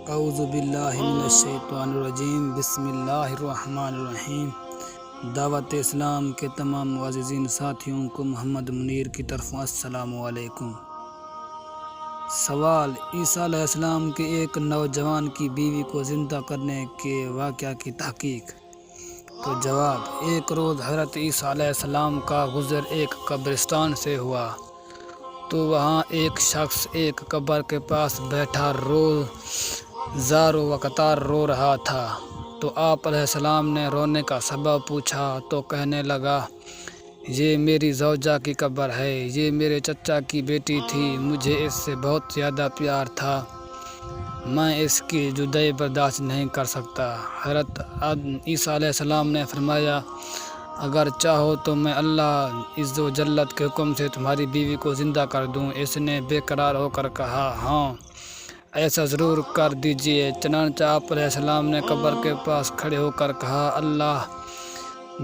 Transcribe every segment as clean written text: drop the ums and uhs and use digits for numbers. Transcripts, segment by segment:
اعوذ باللہ من الشیطان الرجیم، بسم اللہ الرحمن الرحیم۔ دعوت اسلام کے تمام معززین ساتھیوں کو محمد منیر کی طرف السلام علیکم۔ سوال: عیسیٰ علیہ السلام کے ایک نوجوان کی بیوی کو زندہ کرنے کے واقعہ کی تحقیق۔ تو جواب: ایک روز حضرت عیسیٰ علیہ السلام کا گزر ایک قبرستان سے ہوا تو وہاں ایک شخص ایک قبر کے پاس بیٹھا زار و قطار رو رہا تھا۔ تو آپ علیہ السلام نے رونے کا سبب پوچھا تو کہنے لگا، یہ میری زوجہ کی قبر ہے، یہ میرے چچا کی بیٹی تھی، مجھے اس سے بہت زیادہ پیار تھا، میں اس کی جدائی برداشت نہیں کر سکتا۔ حضرت عیسیٰ علیہ السلام نے فرمایا، اگر چاہو تو میں اللہ عز و جل کے حکم سے تمہاری بیوی کو زندہ کر دوں۔ اس نے بے قرار ہو کر کہا، ہاں ایسا ضرور کر دیجئے۔ چنانچہ آپ علیہ السلام نے قبر کے پاس کھڑے ہو کر کہا، اللہ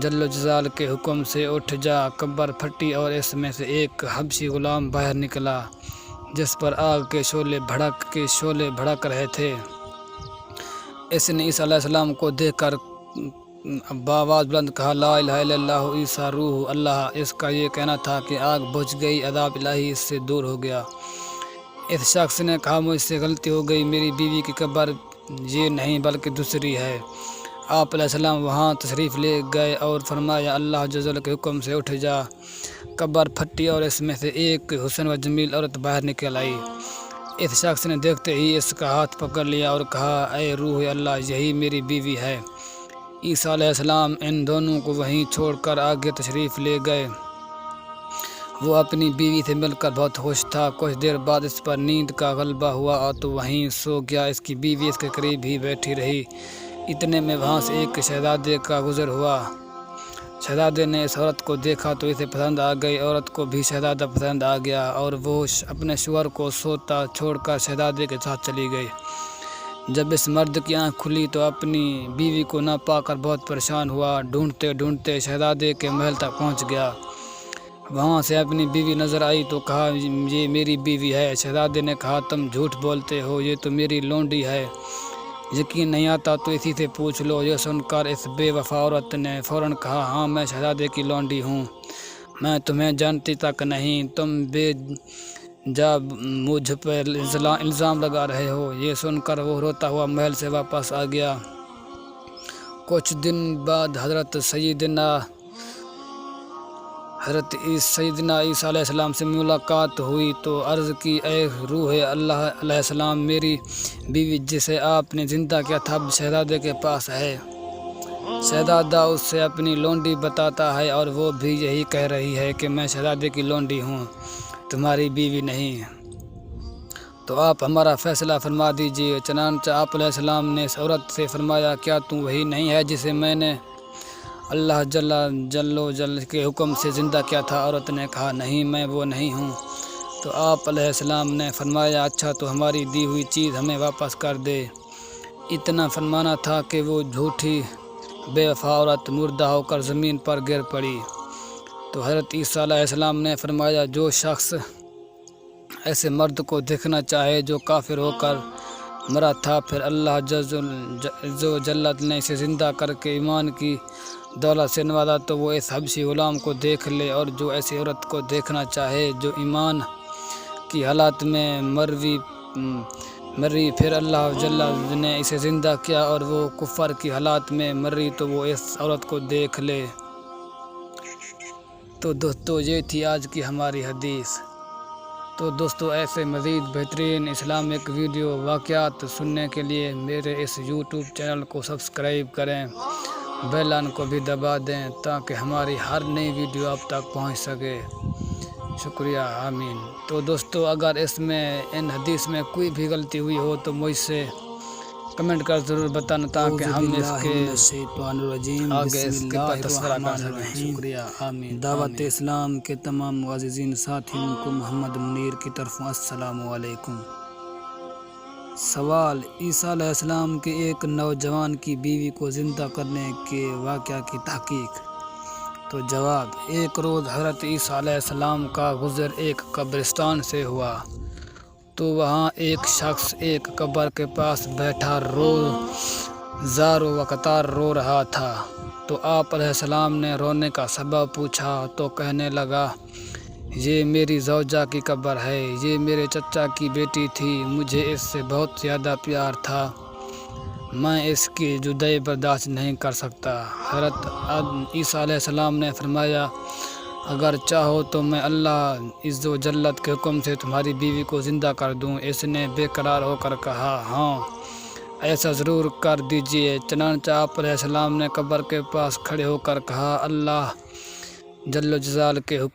جل جلال کے حکم سے اٹھ جا۔ قبر پھٹی اور اس میں سے ایک حبشی غلام باہر نکلا جس پر آگ کے شعلے بھڑک رہے تھے۔ اس نے عیسیٰ علیہ السلام کو دیکھ کر بآواز بلند کہا، لا الہ الا اللہ عیسیٰ روح اللہ۔ اس کا یہ کہنا تھا کہ آگ بجھ گئی، عذاب الہی اس سے دور ہو گیا۔ اس شخص نے کہا، مجھ سے غلطی ہو گئی، میری بیوی کی قبر یہ نہیں بلکہ دوسری ہے۔ آپ علیہ السلام وہاں تشریف لے گئے اور فرمایا، اللہ جل کے حکم سے اٹھ جا۔ قبر پھٹی اور اس میں سے ایک حسن و جمیل عورت باہر نکل آئی۔ اس شخص نے دیکھتے ہی اس کا ہاتھ پکڑ لیا اور کہا، اے روح اللہ، یہی میری بیوی ہے۔ عیسیٰ علیہ السلام ان دونوں کو وہیں چھوڑ کر آگے تشریف لے گئے۔ وہ اپنی بیوی سے مل کر بہت خوش تھا۔ کچھ دیر بعد اس پر نیند کا غلبہ ہوا تو وہیں سو گیا۔ اس کی بیوی اس کے قریب ہی بیٹھی رہی۔ اتنے میں وہاں سے ایک شہزادے کا گزر ہوا۔ شہزادے نے اس عورت کو دیکھا تو اسے پسند آ گئی۔ عورت کو بھی شہزادہ پسند آ گیا اور وہ اپنے شوہر کو سوتا چھوڑ کر شہزادے کے ساتھ چلی گئی۔ جب اس مرد کی آنکھ کھلی تو اپنی بیوی کو نہ پا کر بہت پریشان ہوا۔ ڈھونڈتے ڈھونڈتے شہزادے کے محل تک پہنچ گیا۔ وہاں سے اپنی بیوی نظر آئی تو کہا، یہ میری بیوی ہے۔ شہزادے نے کہا، تم جھوٹ بولتے ہو، یہ تو میری لونڈی ہے، یقین نہیں آتا تو اسی سے پوچھ لو۔ یہ سن کر اس بے وفا عورت نے فوراً کہا، ہاں میں شہزادے کی لونڈی ہوں، میں تمہیں جانتی تک نہیں، تم بے جا مجھ پر الزام لگا رہے ہو۔ یہ سن کر وہ روتا ہوا محل سے واپس آ گیا۔ کچھ دن بعد حضرت سیدنا عیسیٰ علیہ السلام سے ملاقات ہوئی تو عرض کی، اے روح اللہ علیہ السلام، میری بیوی جسے آپ نے زندہ کیا تھا اب شہزادے کے پاس ہے۔ شہزادہ اس سے اپنی لونڈی بتاتا ہے اور وہ بھی یہی کہہ رہی ہے کہ میں شہزادے کی لونڈی ہوں، تمہاری بیوی نہیں، تو آپ ہمارا فیصلہ فرما دیجیے۔ چنانچہ آپ علیہ السلام نے اس عورت سے فرمایا، کیا تم وہی نہیں ہے جسے میں نے اللہ جل کے حکم سے زندہ کیا تھا؟ عورت نے کہا، نہیں میں وہ نہیں ہوں۔ تو آپ علیہ السلام نے فرمایا، اچھا تو ہماری دی ہوئی چیز ہمیں واپس کر دے۔ اتنا فرمانا تھا کہ وہ جھوٹی بے وفا عورت مردہ ہو کر زمین پر گر پڑی۔ تو حضرت عیسیٰ علیہ السلام نے فرمایا، جو شخص ایسے مرد کو دیکھنا چاہے جو کافر ہو کر مرا تھا، پھر اللہ عز و جل نے اسے زندہ کر کے ایمان کی دولت سے نوازا، تو وہ اس حبشی غلام کو دیکھ لے، اور جو ایسی عورت کو دیکھنا چاہے جو ایمان کی حالت میں مری پھر اللہ جل نے اسے زندہ کیا اور وہ کفر کی حالت میں مری، تو وہ اس عورت کو دیکھ لے۔ تو دوستو یہ تھی آج کی ہماری حدیث۔ تو دوستو ایسے مزید بہترین اسلامک ویڈیو واقعات سننے کے لیے میرے اس یوٹیوب چینل کو سبسکرائب کریں، بیل آئکن کو بھی دبا دیں تاکہ ہماری ہر نئی ویڈیو آپ تک پہنچ سکے۔ شکریہ، آمین۔ تو دوستو اگر اس میں ان حدیث میں کوئی بھی غلطی ہوئی ہو تو مجھ سے کمنٹ کر ضرور بتانا تاکہ ہم اس کے آگے اس کا تذکرہ کر سکیں۔ شکریہ، آمین۔ دعوت اسلام کے تمام معززین ساتھیوں کو محمد منیر کی طرف السلام علیکم۔ سوال: عیسیٰ علیہ السلام کے ایک نوجوان کی بیوی کو زندہ کرنے کے واقعہ کی تحقیق۔ تو جواب: ایک روز حضرت عیسیٰ علیہ السلام کا گزر ایک قبرستان سے ہوا تو وہاں ایک شخص ایک قبر کے پاس بیٹھا زار و قطار رو رہا تھا۔ تو آپ علیہ السلام نے رونے کا سبب پوچھا تو کہنے لگا، یہ میری زوجہ کی قبر ہے، یہ میرے چچا کی بیٹی تھی، مجھے اس سے بہت زیادہ پیار تھا، میں اس کی جدائی برداشت نہیں کر سکتا۔ حضرت عیسیٰ علیہ السلام نے فرمایا، اگر چاہو تو میں اللہ عز و جلت کے حکم سے تمہاری بیوی کو زندہ کر دوں۔ اس نے بے قرار ہو کر کہا، ہاں ایسا ضرور کر دیجئے۔ چنانچہ آپ علیہ السلام نے قبر کے پاس کھڑے ہو کر کہا، اللہ جل جلالہ کے حکم